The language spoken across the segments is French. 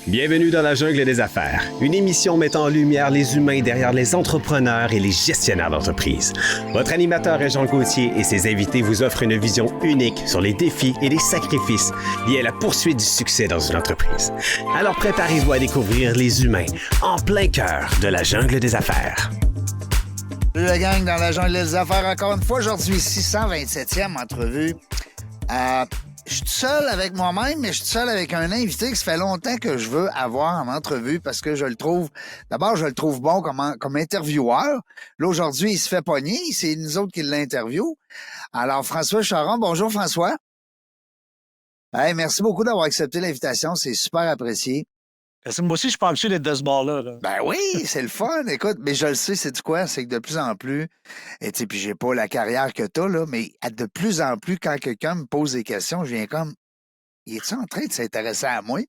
Bienvenue dans la jungle des affaires, une émission mettant en lumière les humains derrière les entrepreneurs et les gestionnaires d'entreprise. Votre animateur est Jean Gauthier et ses invités vous offrent une vision unique sur les défis et les sacrifices liés à la poursuite du succès dans une entreprise. Alors préparez-vous à découvrir les humains en plein cœur de la jungle des affaires. Salut la gang dans la jungle des affaires. Encore une fois, aujourd'hui, 627e entrevue. Je suis tout seul avec moi-même, mais je suis tout seul avec un invité que ça fait longtemps que je veux avoir en entrevue parce que je le trouve bon comme intervieweur. Là, aujourd'hui, il se fait pogner. C'est nous autres qui l'interviewent. Alors, François Charon, bonjour François. Hey, merci beaucoup d'avoir accepté l'invitation. C'est super apprécié. Moi aussi, je suis pas habitué d'être de ce bord-là. Ben oui, c'est le fun. Écoute, mais je le sais, c'est quoi? C'est que de plus en plus, et tu sais, puis j'ai pas la carrière que t'as, là, mais de plus en plus, quand quelqu'un me pose des questions, je viens comme, il est-tu en train de s'intéresser à moi?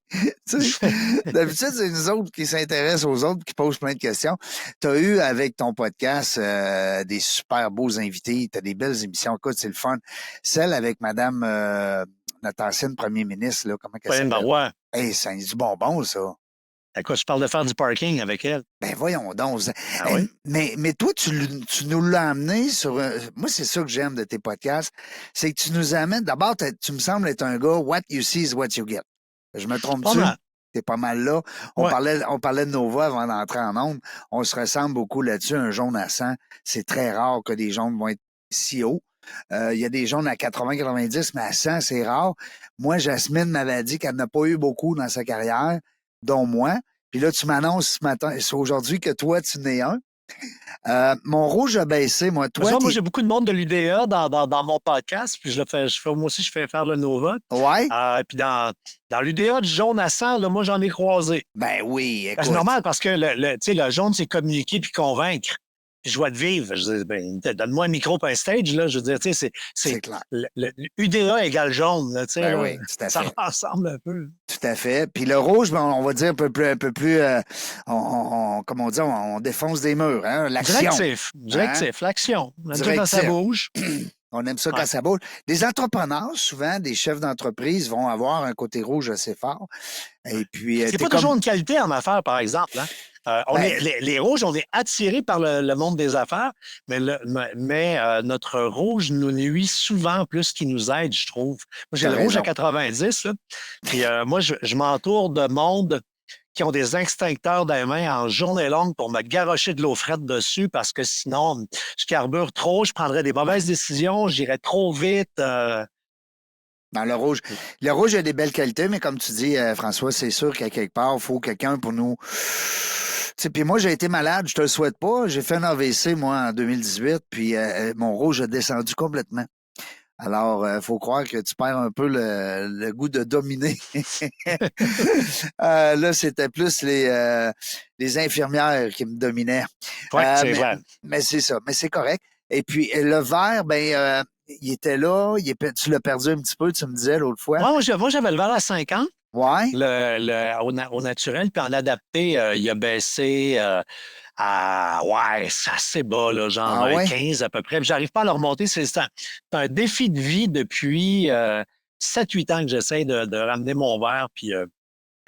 D'habitude, c'est nous autres qui s'intéressent aux autres, qui posent plein de questions. Tu as eu avec ton podcast des super beaux invités, tu as des belles émissions. Écoute, c'est le fun. Celle avec Madame, notre ancienne première ministre, là, comment elle s'appelle? Marois. Hey, ça a du bonbon, ça. Écoute, je parle de faire du parking avec elle. Ben voyons donc. Ah oui? Mais toi, tu nous l'as amené sur... moi, c'est ça que j'aime de tes podcasts, c'est que tu nous amènes... D'abord, tu me sembles être un gars, what you see is what you get. Je me trompe-tu? T'es pas mal là. On parlait de Nova avant d'entrer en ondes. On se ressemble beaucoup là-dessus, un jaune à 100. C'est très rare que des jaunes vont être si hauts. Il y a des jaunes à 80-90, mais à 100, c'est rare. Moi, Jasmine m'avait dit qu'elle n'a pas eu beaucoup dans sa carrière, dont moi. Puis là, tu m'annonces ce matin, c'est aujourd'hui que toi, tu n'es un. Mon rouge a baissé, moi. Toi, moi, j'ai beaucoup de monde de l'UDA dans mon podcast, puis moi aussi, je fais faire le Nova. Ouais. Puis dans l'UDA du jaune à 100, là, moi, j'en ai croisé. Ben oui, écoute. C'est normal parce que le jaune, c'est communiquer puis convaincre. Joie de vivre. Je dis, donne-moi un micro et un stage, là. Je veux dire, tu sais, c'est clair. Le UDA égale jaune, là, tu sais. Ben oui, tout à fait. Ça ressemble un peu. Tout à fait. Puis le rouge, ben, on va dire un peu plus comme on dit, on défonce des murs, hein, l'action. Directif, l'action. On aime ça quand ça bouge. On aime ça quand ça bouge. Des entrepreneurs, souvent, des chefs d'entreprise vont avoir un côté rouge assez fort. Et puis, c'est pas toujours une qualité en affaires, par exemple, hein? Les rouges, on est attirés par le monde des affaires, mais notre rouge nous nuit souvent plus qu'il nous aide, je trouve. Moi, j'ai le rouge à 90, là, puis moi, je m'entoure de monde qui ont des extincteurs dans les mains en journée longue pour me garrocher de l'eau frette dessus parce que sinon, je carbure trop, je prendrais des mauvaises décisions, j'irais trop vite. Dans le rouge a des belles qualités, mais comme tu dis, François, c'est sûr qu'à quelque part, il faut quelqu'un pour nous... Puis moi, j'ai été malade, je te le souhaite pas. J'ai fait un AVC, moi, en 2018, puis mon rouge a descendu complètement. Alors, il faut croire que tu perds un peu le goût de dominer. Là, c'était plus les infirmières qui me dominaient. Oui, c'est vrai. Mais c'est ça, mais c'est correct. Et puis, le vert, il était là, tu l'as perdu un petit peu, tu me disais l'autre fois. Moi, j'avais le vert à 50. Ouais. Au naturel, puis en adapté, il a baissé c'est assez bas, là, genre 15 à peu près. Puis j'arrive pas à le remonter. C'est un défi de vie depuis 7-8 ans que j'essaie de ramener mon verre. Puis,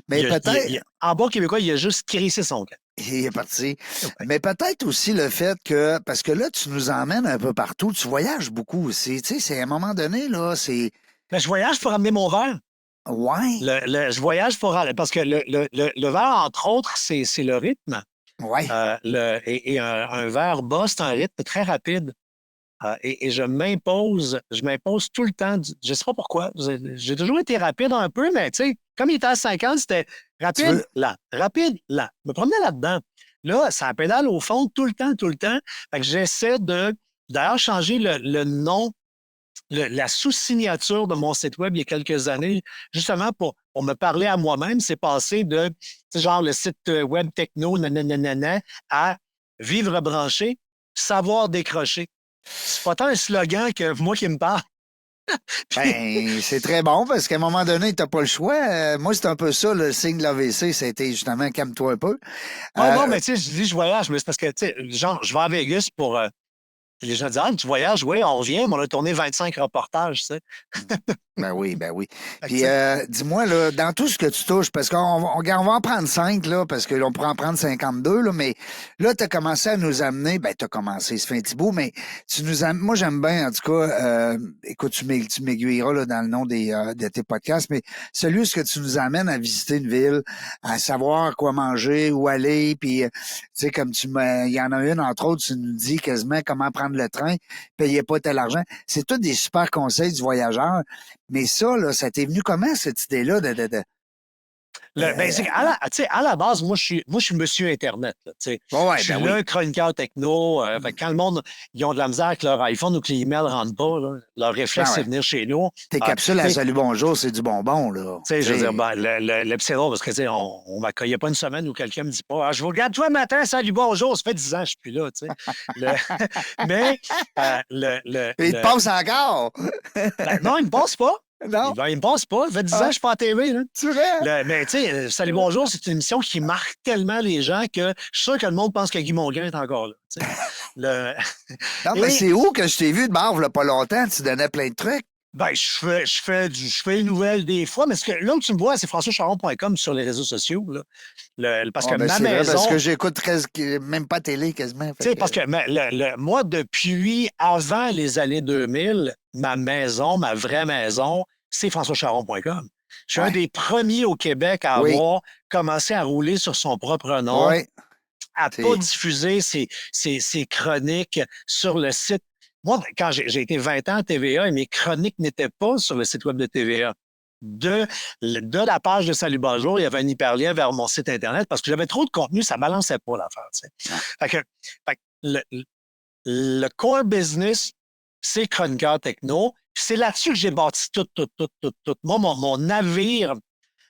mais peut-être... en bas québécois, il a juste crissé son camp. Il est parti. Okay. Mais peut-être aussi le fait que... Parce que là, tu nous emmènes un peu partout. Tu voyages beaucoup aussi. Tu sais, c'est à un moment donné, là, c'est... Mais je voyage pour ramener mon verre. Ouais. Je voyage parce que le verre, entre autres, c'est le rythme. Ouais. Un verre bas, c'est un rythme très rapide. Et je m'impose tout le temps. Je ne sais pas pourquoi. J'ai toujours été rapide un peu, mais tu sais, comme il était à 50, c'était rapide, là. Rapide, là. Je me promenais là-dedans. Là, ça pédale au fond tout le temps. Fait que j'essaie d'ailleurs changer le nom, la sous-signature de mon site web il y a quelques années, justement pour me parler à moi-même. C'est passé de, genre, le site web techno, nanana, à vivre branché, savoir décrocher. C'est pas tant un slogan que moi qui me parle. C'est très bon parce qu'à un moment donné, tu n'as pas le choix. Moi, c'est un peu ça, le signe de l'AVC, c'était justement calme-toi un peu. Non, mais tu sais, je dis je voyage, mais c'est parce que, tu sais, genre, je vais à Vegas pour Les gens disent, ah, tu voyages, oui, on revient, mais on a tourné 25 reportages, tu sais. Ben oui, ben oui. Fait que, Puis tu sais, dis-moi, là, dans tout ce que tu touches, parce on va en prendre 5, là, parce qu'on pourrait en prendre 52, là, mais là, tu as commencé à nous amener, ben, tu as commencé, ça fait un petit bout, mais tu nous as, moi, j'aime bien, en tout cas, écoute, tu m'aiguilleras, là, dans le nom de tes podcasts, mais celui où ce que tu nous amènes à visiter une ville, à savoir quoi manger, où aller, puis, tu sais, comme il y en a une, entre autres, tu nous dis quasiment comment prendre le train, payer pas tel argent. C'est tous des super conseils du voyageur. Mais ça, là, ça t'est venu comment, cette idée-là ben, c'est à la base, moi, je suis monsieur Internet. Là, tu sais. Ouais, Je suis ben là, oui. chroniqueur techno. Fait que quand le monde, ils ont de la misère avec leur iPhone ou que les emails ne rentrent pas, là, leur réflexe, Ben c'est ouais. de venir chez nous. Tes Ah, capsules à tu sais, Salut Bonjour, c'est du bonbon, là. tu sais, je veux dire, ben, c'est drôle parce que, tu sais, il n'y a pas une semaine où quelqu'un me dit pas, ah, je vous regarde toi le matin, salut, bonjour, ça fait 10 ans, je ne suis plus là, tu sais. Le- mais, Et il te passe encore! ben, non, il ne me passe pas. Non? Il me passe pas. Ça fait 10 ans que je suis pas à TV, là. Tu vrai? Mais tu sais, Salut Bonjour, c'est une émission qui marque tellement les gens que je suis sûr que le monde pense que Guy Mongrain est encore là. Tu sais. Le... Non, mais Et, c'est où que je t'ai vu de barbe, là, pas longtemps, tu donnais plein de trucs? ben, je fais une nouvelle des fois, mais là où tu me vois, c'est françoischaron.com sur les réseaux sociaux. Là. Parce Ah, que ben ma c'est vrai, parce maison, que j'écoute même pas télé quasiment. tu sais, parce que moi, depuis avant les années 2000, ma maison, ma vraie maison, c'est françoischaron.com. Je suis un Ouais. des premiers au Québec à Oui. avoir commencé à rouler sur son propre nom, Oui. à C'est- pas diffuser ses chroniques sur le site. Moi, quand j'ai été 20 ans à TVA, et mes chroniques n'étaient pas sur le site web de TVA. De la page de Salut Bonjour, il y avait un hyperlien vers mon site Internet parce que j'avais trop de contenu, ça ne balançait pas l'affaire. Tu sais. Fait que le core business, c'est chroniqueur techno. Puis c'est là-dessus que j'ai bâti tout. Moi, mon navire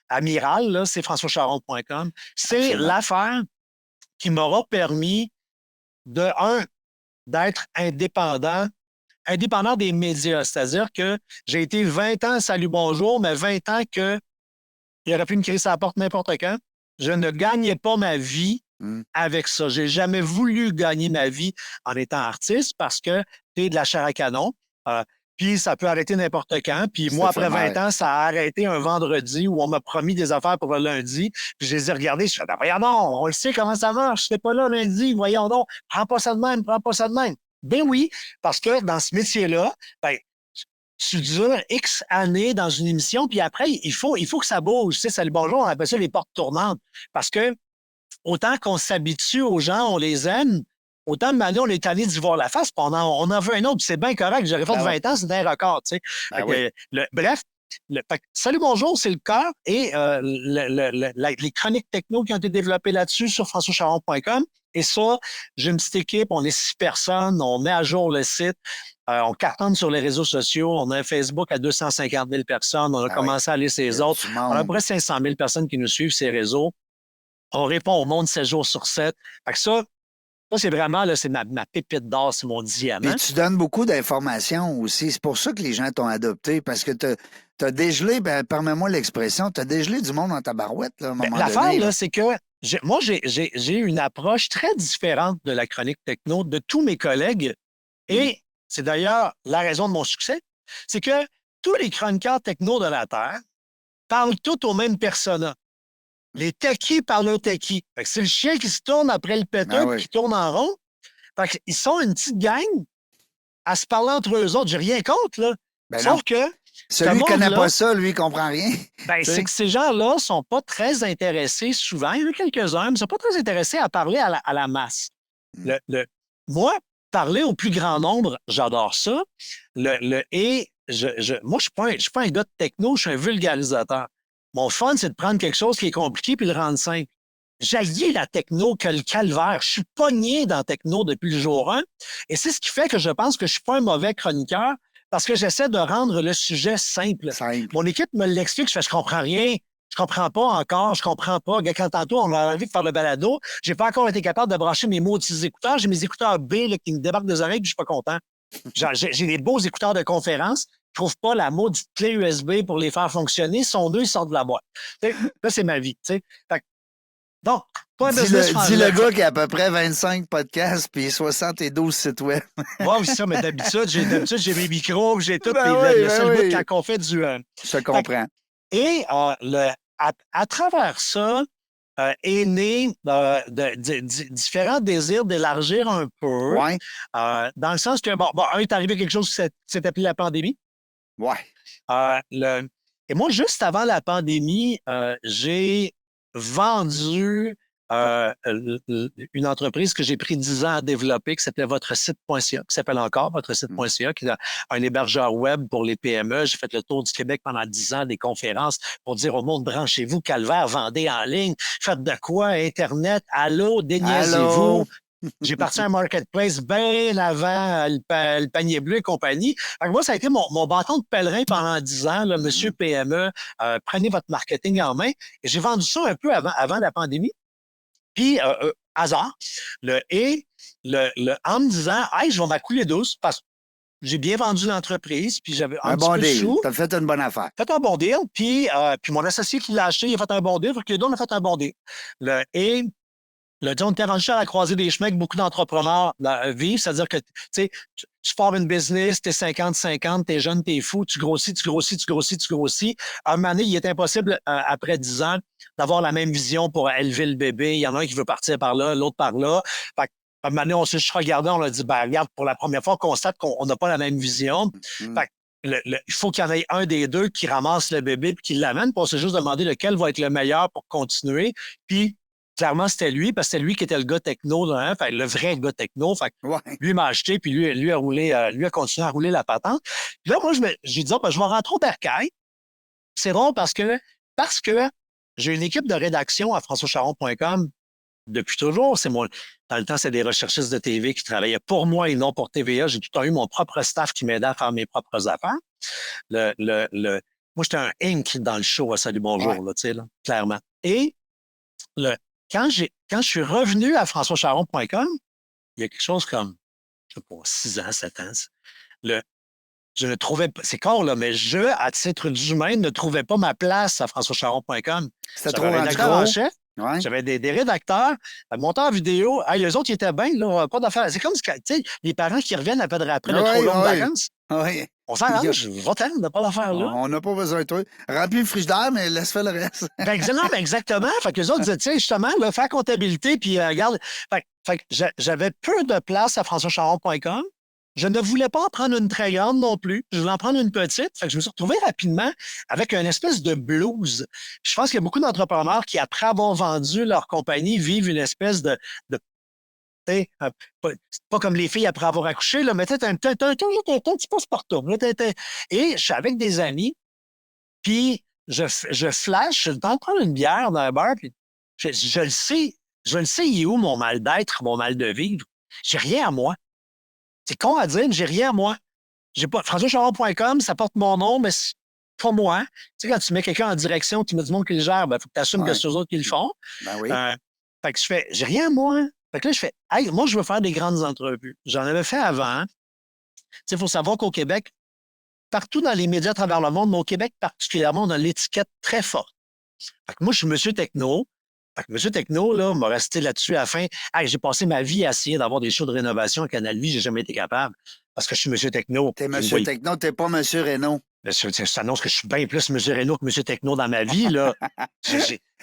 amiral, là, c'est françoischaron.com. C'est Absolument. l'affaire qui m'aura permis d'être indépendant des médias. C'est-à-dire que j'ai été 20 ans à Salut Bonjour, mais 20 ans qu'il aurait pu me crier sa porte n'importe quand. Je ne gagnais pas ma vie Mm. avec ça. J'ai jamais voulu gagner ma vie en étant artiste parce que t'es de la chair à canon. Puis ça peut arrêter n'importe quand. Puis moi, après 20 ans, ça a arrêté un vendredi où on m'a promis des affaires pour le lundi. Puis je les ai regardées. Je suis dit, voyons non, on le sait comment ça marche. Je pas là lundi. Voyons donc. Prends pas ça de même. Ben oui, parce que dans ce métier-là, ben, tu dures X années dans une émission, puis après, il faut que ça bouge. Tu sais, Salut Bonjour, on appelle ça les portes tournantes. Parce que autant qu'on s'habitue aux gens, on les aime, autant de manière, on est allé d'y voir la face, puis on en veut un autre, c'est bien correct. J'aurais fait 20 ans, c'est un record, tu sais. Bref, Salut Bonjour, c'est le cœur et les chroniques techno qui ont été développées là-dessus sur françoischaron.com. Et ça, j'ai une petite équipe, on est 6 personnes, on met à jour le site, on cartonne sur les réseaux sociaux, on a un Facebook à 250 000 personnes, on a commencé à aller ces autres. On a à peu près 500 000 personnes qui nous suivent, ces réseaux. On répond au monde 7 jours sur 7. Fait que ça c'est vraiment, là, c'est ma pépite d'or, c'est mon diamant. Et tu donnes beaucoup d'informations aussi. C'est pour ça que les gens t'ont adopté, parce que tu as dégelé, permets-moi l'expression, tu as dégelé du monde dans ta barouette, là, à un moment donné. L'affaire, là, c'est que moi, j'ai une approche très différente de la chronique techno de tous mes collègues. Et c'est d'ailleurs la raison de mon succès. C'est que tous les chroniqueurs techno de la Terre parlent tous aux mêmes personas. Les techies parlent aux techies. C'est le chien qui se tourne après le péteux qui tourne en rond. Ils sont une petite gang à se parler entre eux autres. J'ai rien contre, là. Sauf que celui qui ne connaît pas ça, lui, il comprend rien. C'est que ces gens-là ne sont pas très intéressés souvent. Il y en a quelques-uns, mais ils ne sont pas très intéressés à parler à la masse. Moi, parler au plus grand nombre, j'adore ça. Moi, je ne suis pas un gars de techno, je suis un vulgarisateur. Mon fun, c'est de prendre quelque chose qui est compliqué puis le rendre simple. J'haïs la techno que le calvaire. Je suis pogné dans la techno depuis le jour 1. Et c'est ce qui fait que je pense que je ne suis pas un mauvais chroniqueur parce que j'essaie de rendre le sujet simple. Mon équipe me l'explique, je comprends rien. Je comprends pas encore, je comprends pas. Quand tantôt, on a envie de faire le balado, j'ai pas encore été capable de brancher mes maudits écouteurs. J'ai mes écouteurs B là, qui me débarquent des oreilles puis je suis pas content. J'ai des beaux écouteurs de conférence. Je trouve pas la maudite clé USB pour les faire fonctionner. Ils sont deux, ils sortent de la boîte. Là, c'est ma vie. Fait Donc, toi, un Dis business le gars qui a à peu près 25 podcasts puis 72 sites web. Oui, c'est ça, mais d'habitude, j'ai mes micros, j'ai tout. Ben Puis oui, le seul oui. bout quand on fait du. Je te comprends. Et à travers ça, est né différents désirs d'élargir un peu. Ouais. Dans le sens que, bon, il est arrivé quelque chose qui s'est appelé la pandémie. Ouais. Et moi, juste avant la pandémie, j'ai vendu une entreprise que j'ai pris 10 ans à développer qui s'appelait VotreSite.ca, qui s'appelle encore VotreSite.ca, qui est un hébergeur web pour les PME. J'ai fait le tour du Québec pendant 10 ans, des conférences pour dire au monde, branchez-vous, calvaire, vendez en ligne, faites de quoi, Internet, allô, déniaisez-vous. J'ai parti un marketplace bien avant le panier bleu et compagnie. Alors moi, ça a été mon bâton de pèlerin pendant 10 ans, là, monsieur PME, prenez votre marketing en main. Et j'ai vendu ça un peu avant la pandémie. Puis, hasard, en me disant, hey, je vais m'accouler douce parce que j'ai bien vendu l'entreprise, puis j'avais un petit bon peu de deal. sous. T'as fait une bonne affaire. Fait un bon deal, puis mon associé qui l'a acheté, il a fait un bon deal, fait que les deux, on a fait un bon deal. On était rendu à la croisée des chemins que beaucoup d'entrepreneurs vivent, c'est-à-dire que tu formes une business, t'es 50-50, t'es jeune, t'es fou, tu grossis. À un moment donné, il est impossible, après 10 ans, d'avoir la même vision pour élever le bébé. Il y en a un qui veut partir par là, l'autre par là. Fait à un moment donné, on s'est juste regardé, on a dit, regarde, pour la première fois, on constate qu'on n'a pas la même vision. Fait il faut qu'il y en ait un des deux qui ramasse le bébé puis qui l'amène. Puis on s'est juste demandé lequel va être le meilleur pour continuer. Puis clairement, c'était lui, parce que c'était lui qui était le gars techno, là, hein, le vrai gars techno. Fait lui m'a acheté, puis lui a roulé, lui a continué à rouler la patente. Puis là, moi, j'ai dit, je vais rentrer au bercail. C'est drôle parce que j'ai une équipe de rédaction à françoischaron.com depuis toujours. Dans le temps, c'est des recherchistes de TV qui travaillaient pour moi et non pour TVA. J'ai tout le temps eu mon propre staff qui m'aidait à faire mes propres affaires. Moi, j'étais un Inc dans le show à Salut Bonjour, là, tu sais, là, clairement. Et quand je suis revenu à françoischaron.com, il y a quelque chose comme, je sais pas, 6 ans, 7 ans, je ne trouvais pas, c'est con, là, mais à titre d'humain, ne trouvais pas ma place à françoischaron.com. C'était trop rédacteur en chef. Ouais. J'avais des rédacteurs, monteurs vidéo. Les autres, ils étaient bien, là, pas d'affaires. C'est comme les parents qui reviennent après de trop longues vacances. Oui. On s'arrange, va-t'en, on n'a pas d'affaires là. On n'a pas besoin de toi. Remplis le frigidaire, mais laisse faire le reste. Exactement. Fait que les autres disaient, justement, faire comptabilité, puis regarde. Fait que j'avais peu de place à françoischaron.com. Je ne voulais pas en prendre une très grande non plus. Je voulais en prendre une petite. Fait que je me suis retrouvé rapidement avec une espèce de blues. Je pense qu'il y a beaucoup d'entrepreneurs qui, après avoir vendu leur compagnie, vivent une espèce de pas comme les filles après avoir accouché, là, mais t'as un petit passe-partout. Et je suis avec des amis, puis je flash, je tente de prendre une bière dans un bar, puis je le sais, il est où mon mal d'être, mon mal de vivre. J'ai rien à moi. C'est con à dire, mais j'ai rien à moi. J'ai pas. françoischaron.com, ça porte mon nom, mais c'est pas moi. Tu sais, quand tu mets quelqu'un en direction, tu mets du monde qui le gère, il faut que tu assumes que c'est eux autres qui le font. Ben oui. Fait que j'ai rien à moi. Fait que là, je fais, hey, moi, je veux faire des grandes entrevues. J'en avais fait avant. Tu sais, il faut savoir qu'au Québec, partout dans les médias à travers le monde, mais au Québec particulièrement, on a l'étiquette très forte. Fait que moi, je suis monsieur techno. Fait que monsieur techno, là, m'a resté là-dessus à la fin. Hey, j'ai passé ma vie à essayer d'avoir des shows de rénovation à Canal Vie. J'ai jamais été capable parce que je suis monsieur techno. T'es monsieur techno, t'es pas monsieur Renault. Ça annonce que je suis bien plus monsieur Renault que monsieur techno dans ma vie, là.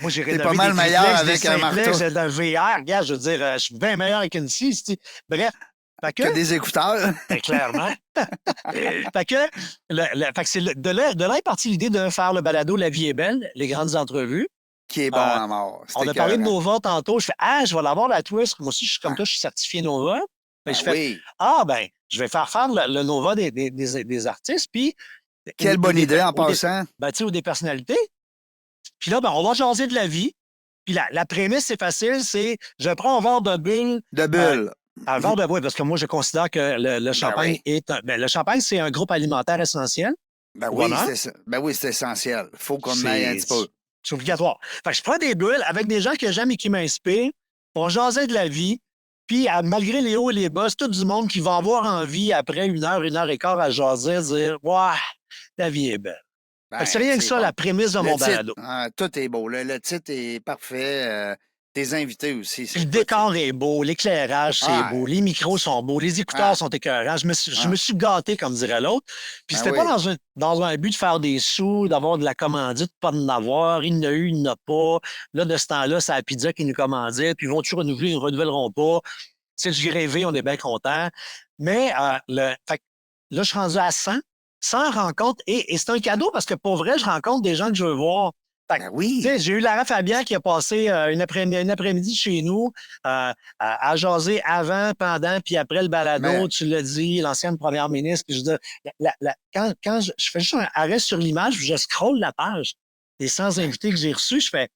Moi, j'ai rénové pas mal des meilleur triplex, avec un marteau. d'un VR. Regarde, je veux dire, je suis bien meilleur avec une scie. Bref. Que des écouteurs. Clairement. Fait que c'est de là est partie l'idée de faire le balado La vie est belle, les grandes entrevues. Qui est bon à mort. On a parlé de Nova tantôt. Je fais, je vais l'avoir la twist. Moi aussi, je suis comme toi, je suis certifié Nova. Je vais faire le Nova des artistes. Puis, quelle bonne idée en passant. Ou des personnalités. Puis là, on va jaser de la vie. Puis la prémisse, c'est facile, c'est je prends un verre de bulle. De bulle. Un verre de bulle, parce que moi, je considère que le champagne est le champagne, c'est un groupe alimentaire essentiel. Oui, c'est essentiel. Il faut qu'on aille un petit peu. C'est obligatoire. Fait que je prends des bulles avec des gens que j'aime et qui m'inspirent. On jasait de la vie. Puis, malgré les hauts et les bas, c'est tout du monde qui va avoir envie, après 1 heure et quart à jaser, dire « Ouah, la vie est belle ». C'est rien que ça, la prémisse de mon balado. Tout est beau. Le titre est parfait. Tes invités aussi. Le décor est beau, l'éclairage, c'est beau, les micros sont beaux, les écouteurs sont écœurants. Je me suis gâté, comme dirait l'autre. Puis c'était pas dans un but de faire des sous, d'avoir de la commandite, pas de n'avoir. Il y en a eu, il n'y en a pas. Là, de ce temps-là, c'est la pizza qui nous commandait, puis ils vont-tu renouveler, ils ne renouvelleront pas. C'est du grévé, on est bien content. Mais fait, là, je suis rendu à 100 rencontres. Et c'est un cadeau parce que pour vrai, je rencontre des gens que je veux voir. Fait, j'ai eu Lara Fabian qui a passé une après-midi chez nous à jaser avant, pendant, puis après le balado, tu l'as dit, l'ancienne première ministre. Puis je veux dire, quand je fais juste un arrêt sur l'image, je scrolle la page des 100 invités que j'ai reçus, je fais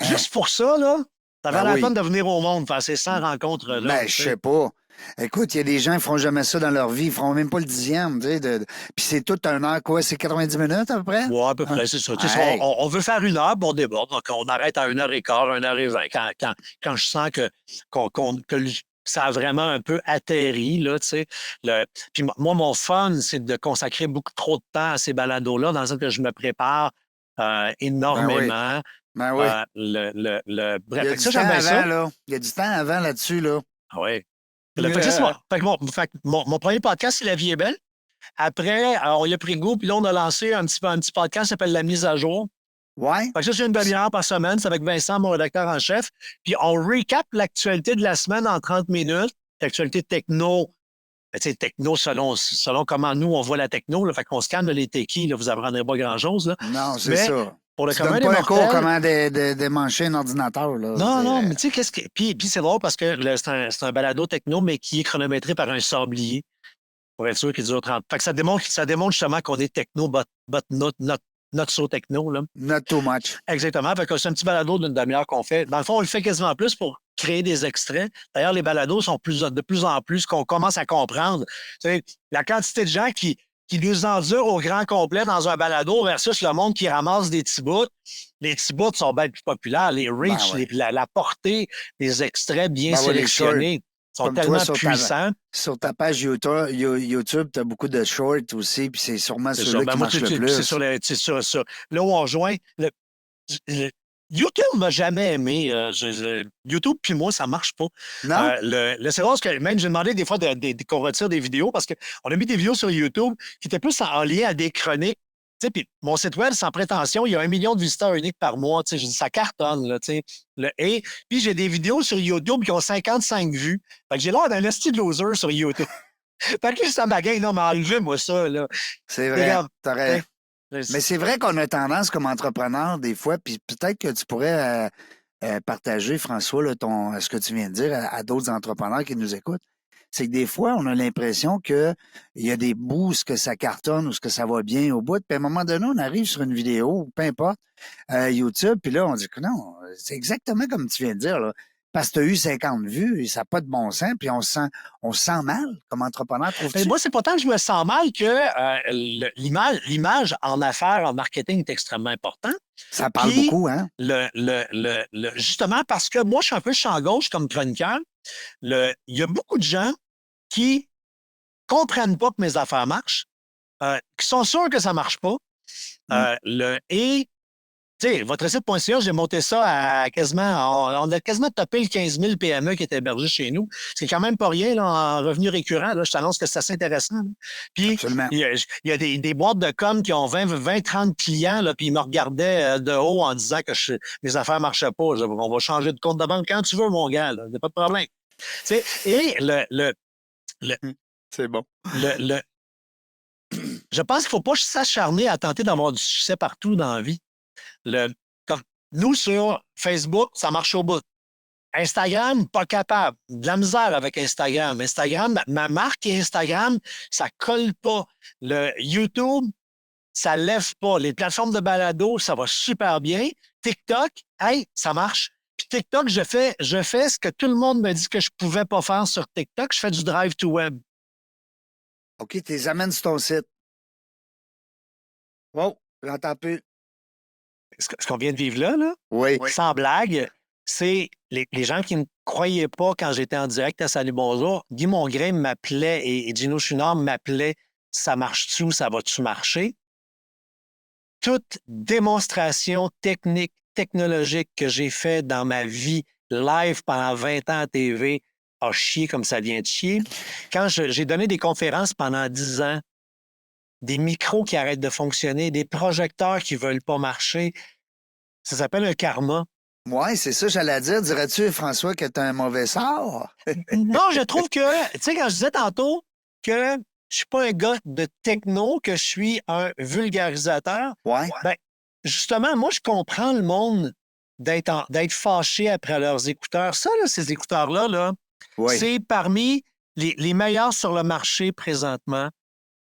juste pour ça, là, ça valait la peine de venir au monde faire ces 100 rencontres-là. Ben, je sais pas. Écoute, il y a des gens qui ne feront jamais ça dans leur vie. Ils ne feront même pas le 10e. Puis c'est toute une heure, quoi? C'est 90 minutes à peu près? Oui, à peu près, c'est ça. Hey. On veut faire 1 heure, puis on déborde. Donc, on arrête à 1h15, 1h20. Quand je sens que ça a vraiment un peu atterri, là, tu sais. Puis moi, mon fun, c'est de consacrer beaucoup trop de temps à ces balados-là, dans le sens que je me prépare énormément. Ben oui. Bref, il y a du temps avant, là. Il y a du temps avant là-dessus, là. Ah oui. Mon premier podcast, c'est La vie est belle. Après, on y a pris goût, puis là, on a lancé un petit podcast qui s'appelle La mise à jour. Ouais. Fait que ça, c'est une demi-heure par semaine. C'est avec Vincent, mon rédacteur en chef. Puis on recap l'actualité de la semaine en 30 minutes. L'actualité techno. Techno selon comment nous, on voit la techno. Là, fait qu'on scanne les techies, là, vous n'apprendrez pas grand-chose. Là. Non, c'est ça. Pour le tu donnes pas un cours comment démancher un ordinateur. Là. Non, mais tu sais, qu'est-ce que. Puis c'est drôle parce que c'est un balado techno, mais qui est chronométré par un sablier. Pour être sûr qu'il dure 30. Fait que ça démontre justement qu'on est techno, but not so techno. Là. Not too much. Exactement. Fait que c'est un petit balado d'une demi-heure qu'on fait. Dans le fond, on le fait quasiment plus pour créer des extraits. D'ailleurs, les balados sont de plus en plus qu'on commence à comprendre. Tu sais, la quantité de gens qui nous endurent au grand complet dans un balado versus le monde qui ramasse des petits bouts. Les petits bouts sont bien plus populaires. Les reach, la portée des extraits bien sélectionnés sont tellement puissants. Sur ta page YouTube, tu as beaucoup de shorts aussi, puis c'est sûrement ceux-là qui marchent le plus. C'est ça. Là où on rejoint... YouTube m'a jamais aimé. YouTube, puis moi, ça marche pas. Non? C'est rare que même j'ai demandé des fois qu'on retire des vidéos parce qu'on a mis des vidéos sur YouTube qui étaient plus en lien à des chroniques. Puis mon site web, sans prétention, il y a 1 million de visiteurs uniques par mois. Je dis, ça cartonne. Là, puis j'ai des vidéos sur YouTube qui ont 55 vues. Fait que j'ai l'air d'un esti de loser sur YouTube. Fait que ça m'agace, non, mais enlevez-moi ça. Là. C'est vrai. T'aurais... Mais c'est vrai qu'on a tendance comme entrepreneur des fois, puis peut-être que tu pourrais partager, François, là, ce que tu viens de dire à d'autres entrepreneurs qui nous écoutent. C'est que des fois, on a l'impression qu'il y a des bouts où que ça cartonne ou ce que ça va bien au bout. Puis à un moment donné, on arrive sur une vidéo, ou peu importe, YouTube, puis là, on dit que non, c'est exactement comme tu viens de dire, là. Parce que tu as eu 50 vues et ça n'a pas de bon sens, puis on se sent mal comme entrepreneur, trouves-tu? Moi, c'est pas tant que je me sens mal que l'image en affaires, en marketing est extrêmement important. Ça parle beaucoup, hein? Justement, parce que moi, je suis un peu champ gauche comme chroniqueur. Il y a beaucoup de gens qui comprennent pas que mes affaires marchent, qui sont sûrs que ça marche pas. Tu sais, votre site.ca, j'ai monté ça à quasiment... On a quasiment topé le 15 000 PME qui étaient hébergés chez nous. C'est quand même pas rien là, en revenu récurrent. Là, je t'annonce que c'est assez intéressant. Là. Puis, il y a des boîtes de com qui ont 20, 30 clients, là, puis ils me regardaient de haut en disant que mes affaires marchaient pas. On va changer de compte de banque quand tu veux, mon gars. Il n'y a pas de problème. Tu sais, et c'est bon. Je pense qu'il ne faut pas s'acharner à tenter d'avoir du succès partout dans la vie. Comme nous, sur Facebook, ça marche au bout. Instagram, pas capable. De la misère avec Instagram. Ma marque et Instagram, ça colle pas. Le YouTube, ça lève pas. Les plateformes de balado, ça va super bien. TikTok, hey, ça marche. Puis TikTok, je fais ce que tout le monde me dit que je pouvais pas faire sur TikTok. Je fais du drive to web. OK, tu les amènes sur ton site. Wow, j'entends plus. Ce qu'on vient de vivre là, oui. Sans blague, c'est les gens qui ne croyaient pas quand j'étais en direct à Salut Bonjour. Guy Mongrain m'appelait et Gino Chouinard m'appelait « Ça marche-tu ou ça va-tu marcher? » Toute démonstration technique, technologique que j'ai fait dans ma vie live pendant 20 ans à TV a chié comme ça vient de chier. Quand j'ai donné des conférences pendant 10 ans, des micros qui arrêtent de fonctionner, des projecteurs qui ne veulent pas marcher, ça s'appelle un karma. Oui, c'est ça, j'allais dire. Dirais-tu, François, que tu as un mauvais sort? Non, je trouve que, tu sais, quand je disais tantôt que je suis pas un gars de techno, que je suis un vulgarisateur, Oui. ben, justement, moi, je comprends le monde d'être fâché après leurs écouteurs. Ça, là, ces écouteurs-là, là, Oui. c'est parmi les meilleurs sur le marché présentement.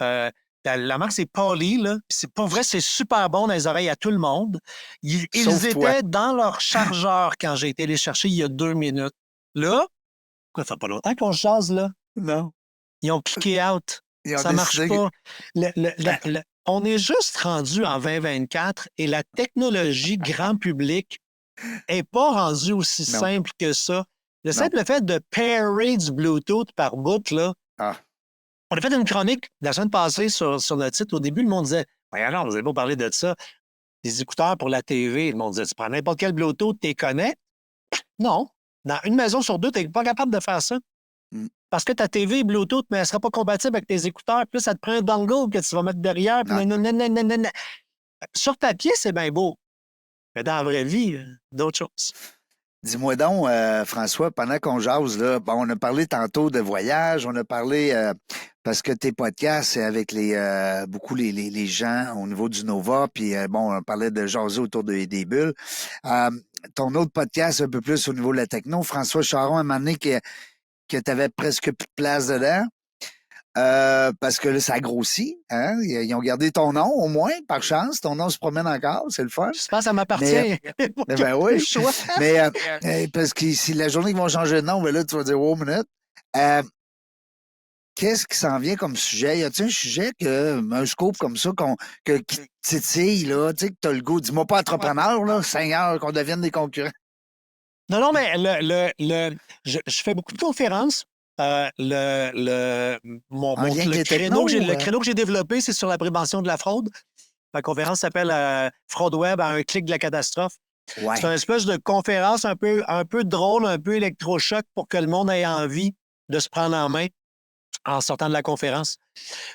La marque, c'est Poly, là. C'est pas vrai, c'est super bon dans les oreilles à tout le monde. Ils Sauf toi. étaient dans leur chargeur quand j'ai été les chercher il y a 2 minutes. Là, ça fait pas longtemps qu'on se jase, là. Non. Ils ont cliqué out. Ils ont Ça marche décidé pas. On est juste rendu en 2024 et la technologie grand public n'est pas rendue aussi Non. simple que ça. Le Non. simple fait de pairer du Bluetooth par bout, là. Ah. On a fait une chronique la semaine passée sur notre site. Au début, le monde disait alors, vous n'avez pas parlé de ça. Des écouteurs pour la TV. Le monde disait tu prends n'importe quel Bluetooth, tu les connais. Non. Dans une maison sur deux, tu n'es pas capable de faire ça. Mm. Parce que ta TV est Bluetooth, mais elle ne sera pas compatible avec tes écouteurs. Puis là, ça te prend un dongle que tu vas mettre derrière. Puis nanana. Sur papier, c'est bien beau. Mais dans la vraie vie, d'autres choses. Dis-moi donc, François, pendant qu'on jase, là, bon, on a parlé tantôt de voyage, on a parlé, parce que tes podcasts, c'est avec beaucoup les gens au niveau du Nova, puis bon, on parlait de jaser autour des bulles. Ton autre podcast, un peu plus au niveau de la techno, François Charon, à un moment donné, que tu avais presque plus de place dedans. Parce que là, ça grossit. Hein? Ils ont gardé ton nom, au moins, par chance. Ton nom se promène encore, c'est le fun. Je pense que ça m'appartient. Mais ben oui. Mais parce que si la journée qu'ils vont changer de nom, ben là, tu vas dire, oh, minute. Qu'est-ce qui s'en vient comme sujet? Y a-t-il un sujet un scoop comme ça qui titille, là, tu sais, que t'as le goût? Dis-moi pas entrepreneur, là, Seigneur, qu'on devienne des concurrents. Non, mais je fais beaucoup de conférences. Le créneau que j'ai développé, c'est sur la prévention de la fraude. La conférence s'appelle Fraude Web à un clic de la catastrophe. Ouais. C'est une espèce de conférence un peu drôle, un peu électrochoc pour que le monde ait envie de se prendre en main en sortant de la conférence.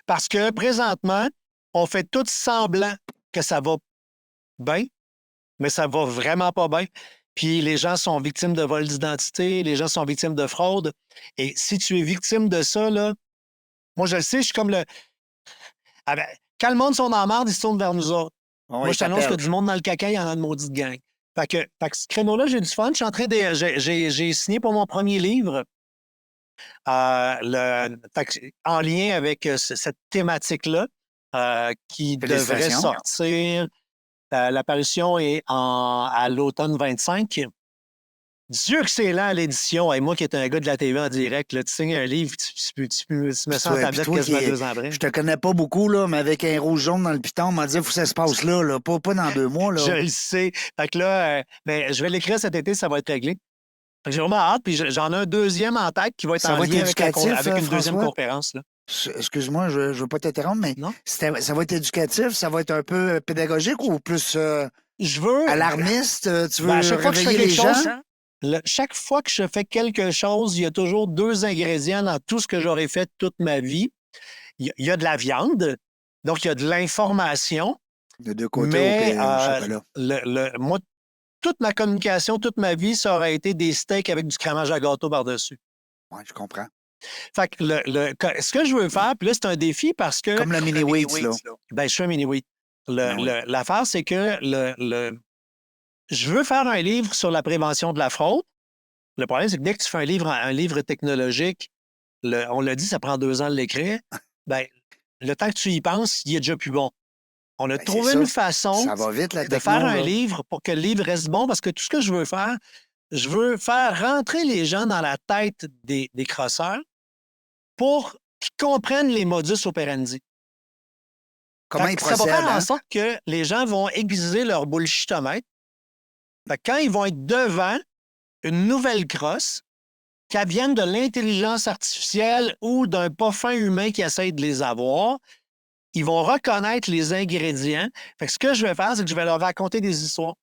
Parce que présentement, on fait tout semblant que ça va bien, mais ça va vraiment pas bien. Puis les gens sont victimes de vol d'identité, les gens sont victimes de fraude. Et si tu es victime de ça, là, moi, je le sais, je suis comme le... Ah ben, quand le monde sont dans la merde, ils se tournent vers nous autres. Moi, je t'annonce que du monde dans le caca, il y en a de maudite gang. Fait que ce créneau-là, j'ai du fun. Je suis en train de... J'ai signé pour mon premier livre en lien avec cette thématique-là qui devrait sortir. L'apparition est à l'automne 25. Dieu que c'est lent à l'édition. Et moi qui étais un gars de la TV en direct, là, tu signes un livre, tu mets ça en tablette quasiment 2 ans après. Je te connais pas beaucoup, là, mais avec un rouge-jaune dans le piton, on m'a dit qu'il faut que ça se passe là, pas dans 2 mois. Là. Je le sais. Fait que là, je vais l'écrire cet été, ça va être réglé. Fait que j'ai vraiment hâte, puis j'en ai un deuxième en tête qui va être en lien avec une deuxième conférence. Là. Excuse-moi, je ne veux pas t'interrompre, mais ça va être éducatif, ça va être un peu pédagogique ou plus alarmiste? Tu veux réveiller les gens? Chaque fois que je fais quelque chose, il y a toujours 2 ingrédients dans tout ce que j'aurais fait toute ma vie. Il y a de la viande, donc il y a de l'information. De 2 côtés au chocolat. Moi, toute ma communication, toute ma vie, ça aurait été des steaks avec du crémage à gâteau par-dessus. Oui, je comprends. Fait que ce que je veux faire, puis là, c'est un défi parce que... Comme le mini-wheat, là. Ben, je suis un mini-wheat. L'affaire, c'est que je veux faire un livre sur la prévention de la fraude. Le problème, c'est que dès que tu fais un livre technologique, on l'a dit, ça prend 2 ans de l'écrire. Ben, le temps que tu y penses, il est déjà plus bon. On a trouvé une façon de faire un livre pour que le livre reste bon parce que tout ce que je veux faire, je veux faire rentrer les gens dans la tête des crosseurs pour qu'ils comprennent les modus operandi. Comment ils procèdent, ça va faire en sorte que les gens vont aiguiser leur bullshitomètre. Quand ils vont être devant une nouvelle crosse, qu'elle vienne de l'intelligence artificielle ou d'un pas fin humain qui essaie de les avoir, ils vont reconnaître les ingrédients. Fait que ce que je vais faire, c'est que je vais leur raconter des histoires.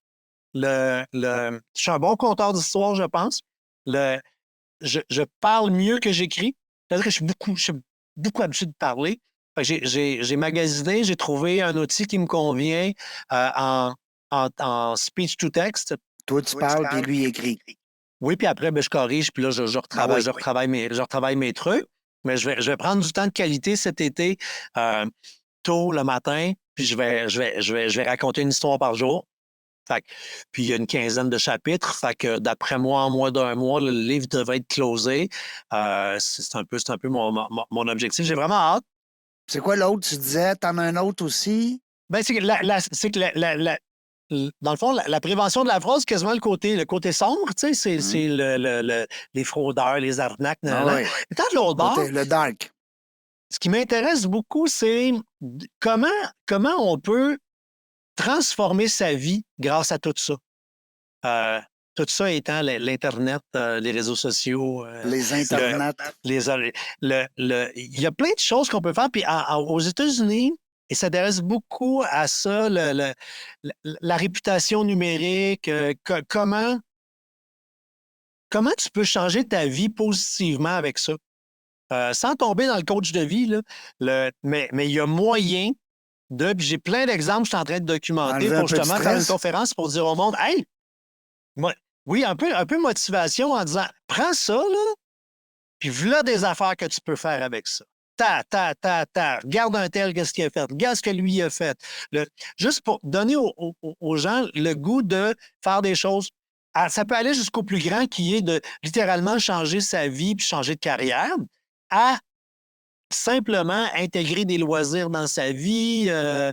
je suis un bon conteur d'histoire, je pense. Je parle mieux que j'écris. C'est-à-dire que je suis beaucoup habitué de parler. Fait que j'ai magasiné, j'ai trouvé un outil qui me convient en speech to text. Toi, tu parles, puis lui, il écrit. Oui, puis après, ben, je corrige, puis là, je retravaille, je retravaille mes trucs. Mais je vais prendre du temps de qualité cet été, tôt le matin, puis je vais raconter une histoire par jour. Fait que, puis il y a une quinzaine de chapitres. Fait que d'après moi, en moins d'un mois, le livre devrait être closé. C'est un peu mon objectif. J'ai vraiment hâte. C'est quoi l'autre? Tu disais, t'en as un autre aussi? Ben, c'est que dans le fond, la prévention de la fraude, c'est quasiment le côté sombre, tu sais, c'est les fraudeurs, les arnaques. Oui. Mais de l'autre bord, Le dark. ce qui m'intéresse beaucoup, c'est comment on peut transformer sa vie grâce à tout ça. Tout ça étant l'Internet, les réseaux sociaux. Les Internets. Il y a plein de choses qu'on peut faire. Puis aux États-Unis, ils s'intéressent beaucoup à ça, la réputation numérique, comment tu peux changer ta vie positivement avec ça. Sans tomber dans le coach de vie, là, mais il y a moyen puis j'ai plein d'exemples, je suis en train de documenter pour justement faire une conférence pour dire au monde, hey, oui, un peu motivation en disant, prends ça, là, puis voilà des affaires que tu peux faire avec ça. Regarde un tel, qu'est-ce qu'il a fait. Regarde ce que lui a fait. Juste pour donner aux gens le goût de faire des choses. Ça peut aller jusqu'au plus grand qui est de littéralement changer sa vie puis changer de carrière à simplement intégrer des loisirs dans sa vie. Je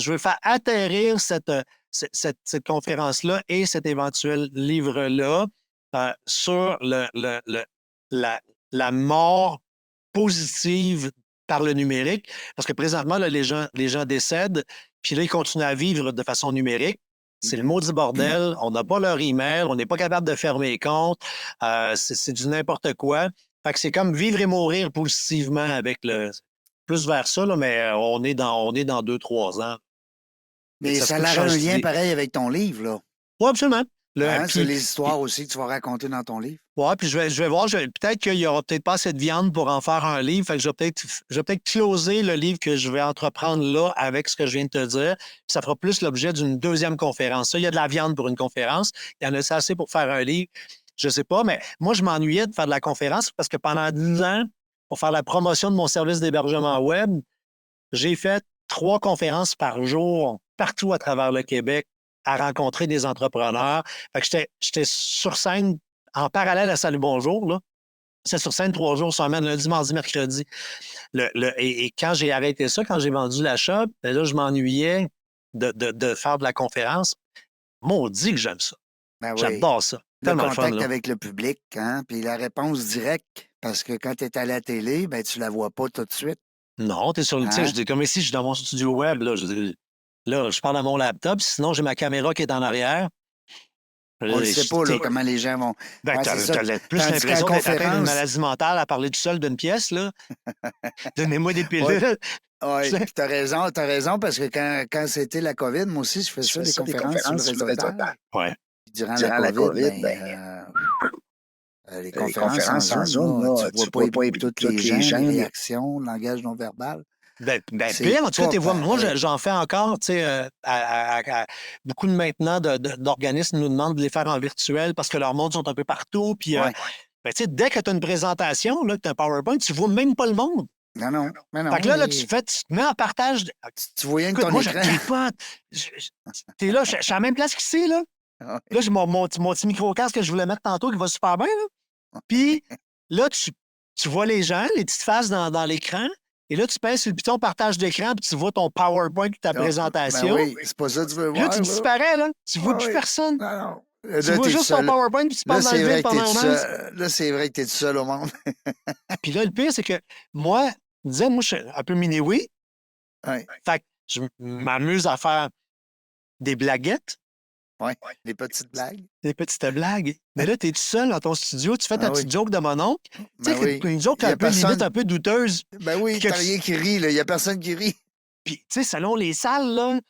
veux faire atterrir cette conférence-là et cet éventuel livre-là sur la mort positive par le numérique. Parce que présentement, là, les gens décèdent, puis là, ils continuent à vivre de façon numérique. C'est le maudit bordel. On n'a pas leur email, on n'est pas capable de fermer les comptes. C'est du n'importe quoi. Fait que c'est comme vivre et mourir positivement avec plus vers ça, là, mais on est dans 2-3 ans. Mais ça a un lien pareil avec ton livre, là. Oui, absolument. C'est les histoires aussi que tu vas raconter dans ton livre. Oui, puis je vais voir, peut-être qu'il n'y aura peut-être pas assez de viande pour en faire un livre. Fait que je vais peut-être closer le livre que je vais entreprendre là avec ce que je viens de te dire. Puis ça fera plus l'objet d'une deuxième conférence. Ça, il y a de la viande pour une conférence. Il y en a assez pour faire un livre. Je sais pas, mais moi, je m'ennuyais de faire de la conférence parce que pendant 10 ans, pour faire la promotion de mon service d'hébergement web, j'ai fait 3 conférences par jour partout à travers le Québec à rencontrer des entrepreneurs. Fait que j'étais sur scène en parallèle à Salut Bonjour, là. C'est sur scène 3 jours semaine, lundi, mardi, mercredi. Et quand j'ai arrêté ça, quand j'ai vendu la shop, ben là, je m'ennuyais de faire de la conférence. Maudit que j'aime ça. Ben oui. J'adore ça. Le contact avec le public, hein? Puis la réponse directe, parce que quand tu es à la télé, ben tu la vois pas tout de suite. Non, tu es sur le... Je dis, comme ici, je suis dans mon studio web, là, je parle à mon laptop, sinon j'ai ma caméra qui est en arrière. On ne sait pas là, comment les gens vont... Ben, tu as plus l'impression d'être atteint d'une maladie mentale à parler tout seul d'une pièce, là. Donnez-moi des pilules. Oui, tu as raison, parce que quand c'était la COVID, moi aussi, je faisais des conférences sur le réseautage. Oui. Durant la COVID, les conférences en Zoom, là, tu vois pas toutes les gens, les réactions, le langage non verbal. Pire, en tout cas, moi, j'en fais encore, tu sais, beaucoup de maintenant d'organismes nous demandent de les faire en virtuel parce que leurs mondes sont un peu partout. Puis, tu sais, dès que tu as une présentation, là, que tu as un PowerPoint, tu vois même pas le monde. Non. Fait que là, tu te mets en partage. Tu vois rien que ton écran. Moi, t'es là, je suis à la même place qu'ici, là. Là, j'ai mon petit micro-casque que je voulais mettre tantôt qui va super bien, là. Puis là, tu vois les gens, les petites faces dans l'écran. Et là, tu pèses sur le piton partage d'écran puis tu vois ton PowerPoint ta présentation. Ben oui, c'est pas ça que tu veux voir. Là, tu disparais, là. Tu vois plus personne. Non. Tu vois juste ton PowerPoint puis tu parles dans le vide pendant un an. Là, c'est vrai que t'es tout seul au monde. Puis là, le pire, c'est que moi, je suis un peu mini-oui. Ouais. Fait que je m'amuse à faire des blaguettes. Oui, des petites blagues. Des petites blagues. Mais là, t'es tout seul dans ton studio, tu fais ta petite joke de mon oncle. Tu sais, une joke un peu limite, un peu douteuse. Ben oui, t'as rien qui rit, là. Il n'y a personne qui rit. Puis, tu sais, selon les salles, là,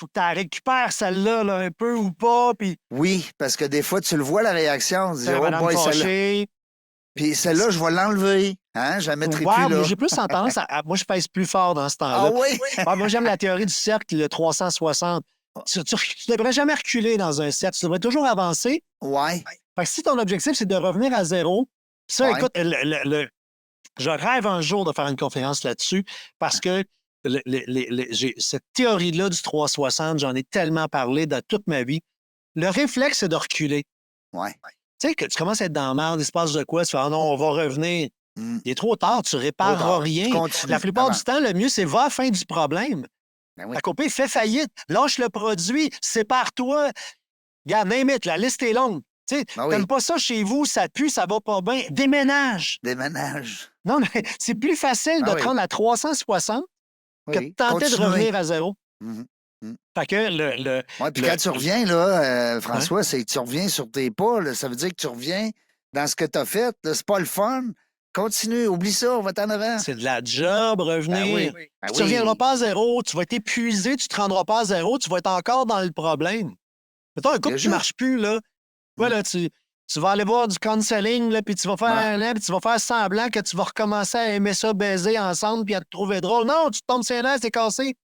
faut que tu la récupères, celle-là, là, un peu ou pas. Puis, Oui, parce que des fois, tu le vois, la réaction. Tu dis, oh madame boy, celle-là. fâchée. Puis celle-là, je vais l'enlever. Hein? Je la mettrai Ouais, plus mais là. j'ai plus tendance moi, je pèse plus fort dans ce Ah temps-là. oui? Ouais, moi, j'aime la théorie du cercle, le 360. Tu ne devrais jamais reculer dans un cercle. Tu devrais toujours avancer. Ouais. Fait que si ton objectif, c'est de revenir à zéro, ça, Ouais. écoute, je rêve un jour de faire une conférence là-dessus parce que cette théorie-là du 360, j'en ai tellement parlé dans toute ma vie. Le réflexe, c'est de reculer. Ouais. Tu sais, que tu commences à être dans la merde, il se passe de quoi? Tu fais, ah non, on va revenir. Mm. Il est trop tard, tu répareras Trop tard. rien. Tu continues. La plupart Avance. du temps, le mieux, c'est va à la fin du problème. Ben oui. Ta copine fait faillite, lâche le produit, sépare-toi. Regarde, name it, la liste est longue. Tu sais, Ben oui. t'aimes pas ça chez vous, ça pue, ça va pas bien. Déménage. Déménage. Non, mais c'est plus facile Ben de oui. te rendre à 360 que de Oui. tenter de Continuer. revenir à zéro. Mhm. Fait que Ouais, puis quand tu reviens, là, François, c'est que tu reviens sur tes pas. Là, ça veut dire que tu reviens dans ce que tu as fait. Là, c'est pas le fun. Continue, oublie ça, on va t'en avant. c'est de la job, revenir. Ben oui. Puis Ben tu ne oui. reviendras pas à zéro, tu vas être épuisé, tu ne te rendras pas à zéro, tu vas être encore dans le problème. Mettons un couple qui Déjà? ne marche plus, là. Ouais, là, tu vas aller voir du counseling, là, puis tu vas faire là, puis tu vas faire semblant que tu vas recommencer à aimer ça, baiser ensemble, puis à te trouver drôle. Non, tu te tombes sur les nerfs, c'est cassé.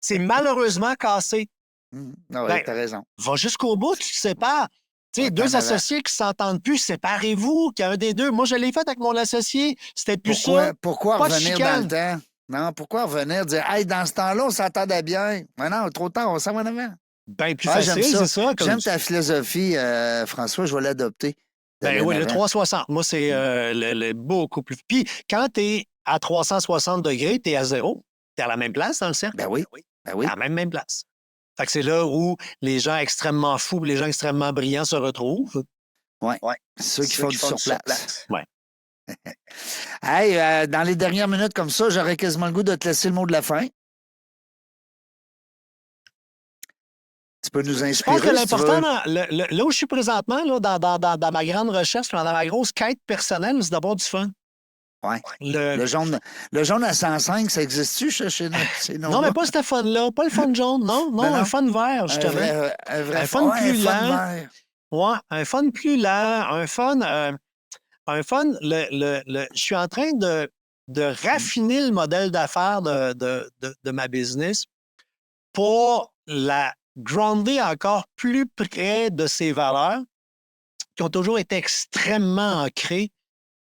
C'est malheureusement cassé. Ah oui, Ben, t'as raison. Va jusqu'au bout, tu te sépares. Tu sais, Ouais, deux t'en avant. associés qui ne s'entendent plus, séparez-vous, qu'il y a un des deux. Moi, je l'ai fait avec mon associé. C'était plus ça. Pourquoi Pas de revenir chicane. dans le temps? Non, pourquoi revenir dire, hey, dans ce temps-là, on s'entendait bien. Mais non, trop tard, on s'en va en avant. Ben plus Ah, facile, j'aime ça. c'est ça. Comme J'aime ta philosophie, François, je vais l'adopter. Ben oui, le 360. Moi, c'est beaucoup plus. Puis, quand tu es à 360 degrés, tu es à zéro. Tu es à la même place dans le cercle. Ben oui. Ben oui. À la même place. Fait que c'est là où les gens extrêmement fous et les gens extrêmement brillants se retrouvent. Oui. Ceux qui font du surplace. Ouais. Hey, dans les dernières minutes comme ça, j'aurais quasiment le goût de te laisser le mot de la fin. Tu peux nous Je inspirer. pense que si tu veux. l'important, là où je suis présentement, là, dans ma grande recherche, dans ma grosse quête personnelle, c'est d'avoir du fun. Oui. Le jaune à 105, ça existe-tu chez nous? Non, mais pas ce fun-là, pas le fun jaune, non, Ben non. un fun vert, justement. Un fun ouais, plus un fun lent. vert. Ouais, un fun plus lent, un fun. Je suis en train de raffiner le modèle d'affaires de ma business pour la grounder encore plus près de ses valeurs qui ont toujours été extrêmement ancrées.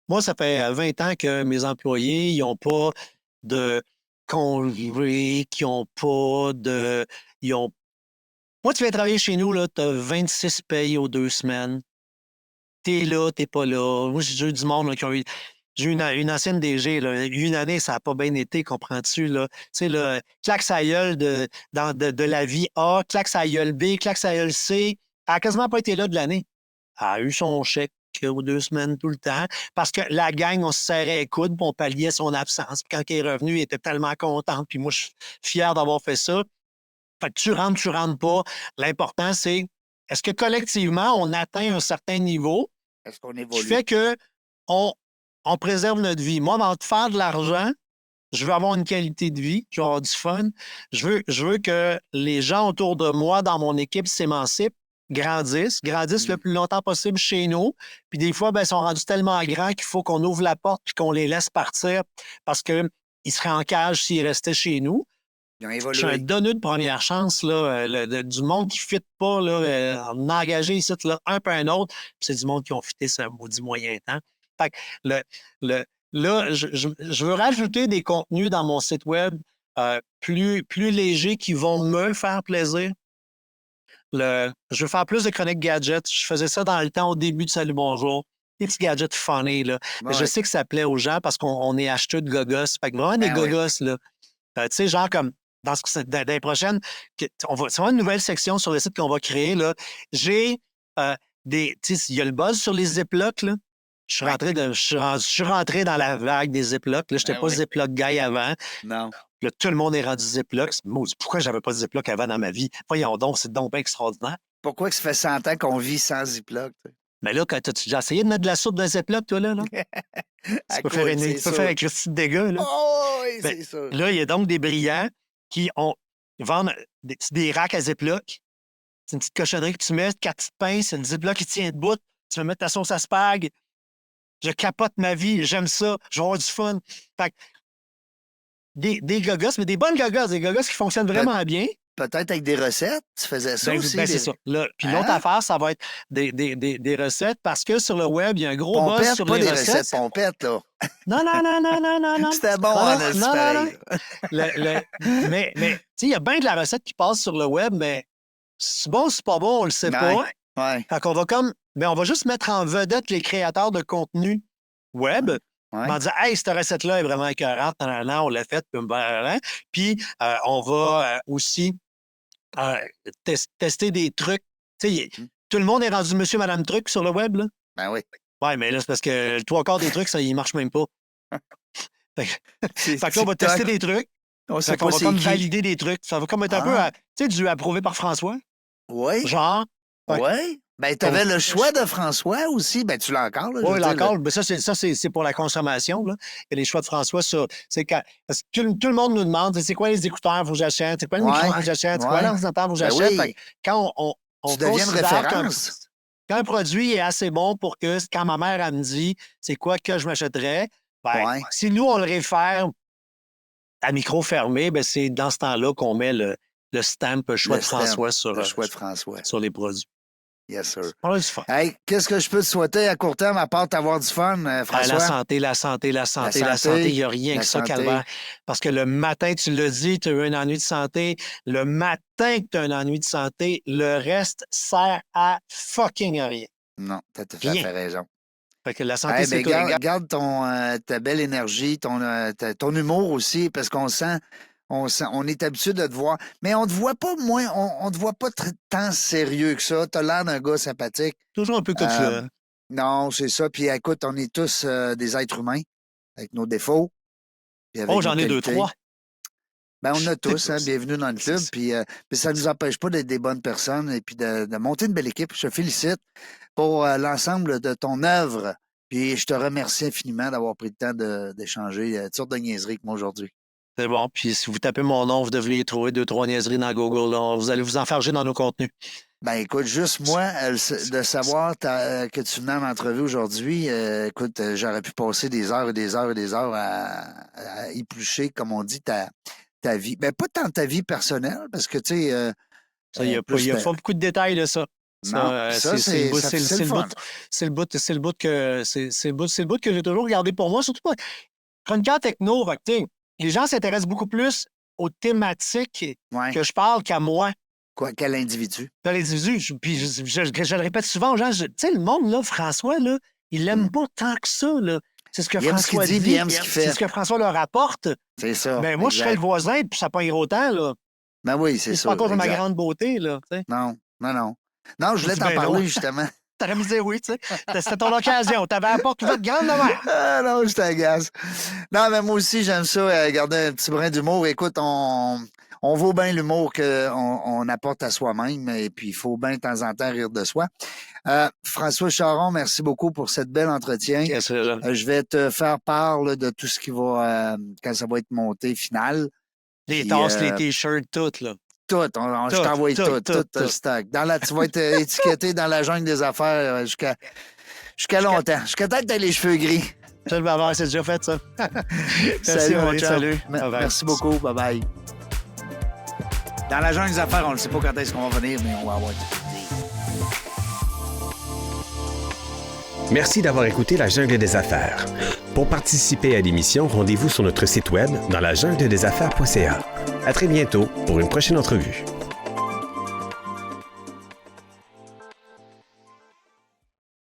Moi, ça fait 20 ans que mes employés, ils n'ont pas de congé, qu'ils n'ont pas de... Moi, tu viens travailler chez nous, tu as 26 payes aux 2 semaines. T'es là, t'es pas là. Moi, j'ai eu du monde là, qui ont eu... J'ai eu une ancienne DG, là, une année, ça n'a pas bien été, comprends-tu? Là? Tu sais, là, claque sa gueule de la vie A, claque sa gueule B, claque sa gueule C. Elle n'a quasiment pas été là de l'année. Elle a eu son chèque aux 2 semaines tout le temps parce que la gang, on se serrait les coudes puis on palliait son absence. Puis quand il est revenu, il était tellement content. Puis moi, je suis fier d'avoir fait ça. Fait que tu rentres pas. L'important, c'est est-ce que collectivement, on atteint un certain niveau Est-ce qu'on qui évolue? fait qu'on préserve notre vie. Moi, avant de faire de l'argent, je veux avoir une qualité de vie, je veux avoir du fun. Je veux que les gens autour de moi, dans mon équipe, s'émancipent, grandissent le plus longtemps possible chez nous. Puis des fois, ben, ils sont rendus tellement grands qu'il faut qu'on ouvre la porte et qu'on les laisse partir parce qu'ils seraient en cage s'ils restaient chez nous. Ils ont Je évolué. suis un donné de première chance, là, du monde qui ne fit pas, là, en engager ici, là, un peu un autre. Puis c'est du monde qui ont fité ce maudit moyen temps. Fait que là, je veux rajouter des contenus dans mon site web plus légers qui vont me faire plaisir. Je veux faire plus de chroniques gadgets. Je faisais ça dans le temps au début de Salut Bonjour. Des petits gadgets funny, là. Mais je sais que ça plaît aux gens parce qu'on est acheteux de gogos. Fait que vraiment des gogos, là. Tu sais, genre comme dans les prochaines, c'est vraiment une nouvelle section sur le site qu'on va créer, là. J'ai il y a le buzz sur les Ziplocs, là. Je suis rentré dans la vague des Ziplocs. Je n'étais pas Ziploc guy avant. Non. Là, tout le monde est rendu Ziploc. Pourquoi j'avais pas de Ziploc avant dans ma vie? Voyons donc, c'est donc bien extraordinaire. Pourquoi que ça fait 100 ans qu'on vit sans Ziploc? Mais là, quand tu as essayé de mettre de la soupe dans un Ziploc, toi, là? Tu peux faire un petit dégât, là. Oh, oui, c'est ça. Là, il y a donc des brillants qui ont Ils vendent des racks à Ziploc. C'est une petite cochonnerie que tu mets, 4 petites pinces, une Ziploc qui tient debout. Tu vas mettre ta sauce à spag. Je capote ma vie. J'aime ça. Je vais avoir du fun. Fait que des gogos, mais des bonnes gogos. Des gogos qui fonctionnent vraiment bien. Peut-être avec des recettes. Tu faisais ça aussi. C'est ça. Là, puis l'autre affaire, ça va être des recettes parce que sur le web, il y a un gros buzz sur les recettes. Pas des recettes pompettes, là. Non. C'était bon, Mais tu sais, il y a bien de la recette qui passe sur le web, mais c'est bon, c'est pas bon, on le sait pas. Ouais. Fait qu'on va on va juste mettre en vedette les créateurs de contenu web. En disant, hey, cette recette-là est vraiment écœurante, on l'a faite, puis on va aussi tester des trucs. Tu sais, tout le monde est rendu monsieur, madame truc sur le web, là. Ben oui. Oui, mais là, c'est parce que le 3/4 des trucs, ça, ils marchent même pas. Fait que là, on va tester des trucs. On va comme valider des trucs. Ça va comme être un peu, tu sais, du approuvé par François. Oui. Genre. Oui. Ben, tu avais le choix de François aussi. Ben, tu l'as encore. Oui, il l'a encore. Mais ça, c'est pour la consommation. Là. Il y a les choix de François. C'est quand tout le monde nous demande c'est quoi les écouteurs que j'achète, c'est quoi le micro que j'achète, c'est quoi l'ordinateur que j'achète. Oui. Quand on tu deviens une référence. Quand un produit est assez bon pour que, quand ma mère elle me dit c'est quoi que je m'achèterais, si nous, on le réfère à micro fermé, ben, c'est dans ce temps-là qu'on met le stamp choix de François sur les produits. Yes, sir. On a du fun. Hey, qu'est-ce que je peux te souhaiter à court terme à part d'avoir du fun, François? La santé. Il n'y a rien que ça, Calvaire. Parce que le matin, tu l'as dit, tu as eu un ennui de santé. Le matin que tu as un ennui de santé, le reste sert à fucking rien. Non, tu as tout à fait raison. Fait que la santé, c'est tout. Garde ta belle énergie, ton humour aussi, parce qu'on sent... On est habitué de te voir. Mais on te voit pas moins, on te voit pas tant sérieux que ça. T'as l'air d'un gars sympathique. Toujours un peu comme ça. Non, c'est ça. Puis écoute, on est tous des êtres humains avec nos défauts. J'en ai 2-3. Ben, on a tous, bienvenue dans le club. Puis ça ne nous empêche pas d'être des bonnes personnes et puis de monter une belle équipe. Je te félicite pour l'ensemble de ton œuvre. Puis je te remercie infiniment d'avoir pris le temps d'échanger toutes sortes de niaiseries avec moi aujourd'hui. C'est bon. Puis si vous tapez mon nom, vous devriez trouver 2-3 niaiseries dans Google. Là. Vous allez vous enfarger dans nos contenus. Ben écoute, juste moi, de savoir que tu venais en entrevue aujourd'hui, écoute, j'aurais pu passer des heures et des heures et des heures à éplucher, comme on dit, ta vie. Ben pas tant ta vie personnelle, parce que tu sais... il y a pas beaucoup de détails de ça. C'est le bout que j'ai toujours regardé pour moi, surtout pas. Chroniqueur techno, les gens s'intéressent beaucoup plus aux thématiques que je parle qu'à moi. Qu'à l'individu. Qu'à l'individu. Puis je le répète souvent aux gens, tu sais, le monde, là, François, là, il l'aime pas tant que ça, là. C'est ce que François dit, c'est ce que François leur apporte. C'est ça. Ben, moi, je serais le voisin, puis ça pas autant, là. Ben oui, c'est ça. C'est pas encore de ma grande beauté, là. T'sais. Non, je voulais t'en parler, justement. T'aurais mis dire oui, tu sais. C'était ton occasion. T'avais la porte ouverte grande de mer. Ah non, je t'agace. Non, mais moi aussi, j'aime ça, garder un petit brin d'humour. Écoute, on vaut bien l'humour qu'on apporte à soi-même et puis il faut bien de temps en temps rire de soi. François Charon, merci beaucoup pour cette belle entretien. Je vais te faire part là, de tout ce qui va, quand ça va être monté final. Les tasses, les t-shirts, tout, là. Tout, je t'envoie tout le stock. Tu vas être étiqueté dans la jungle des affaires jusqu'à longtemps. Jusqu'à temps que tu aies les cheveux gris. C'est déjà fait, ça. Salut, mon chum. Salut. Merci beaucoup. Bye-bye. Dans la jungle des affaires, on ne sait pas quand est-ce qu'on va venir, mais on va avoir tout. Merci d'avoir écouté La Jungle des Affaires. Pour participer à l'émission, rendez-vous sur notre site web dans lajungledesaffaires.ca. À très bientôt pour une prochaine entrevue.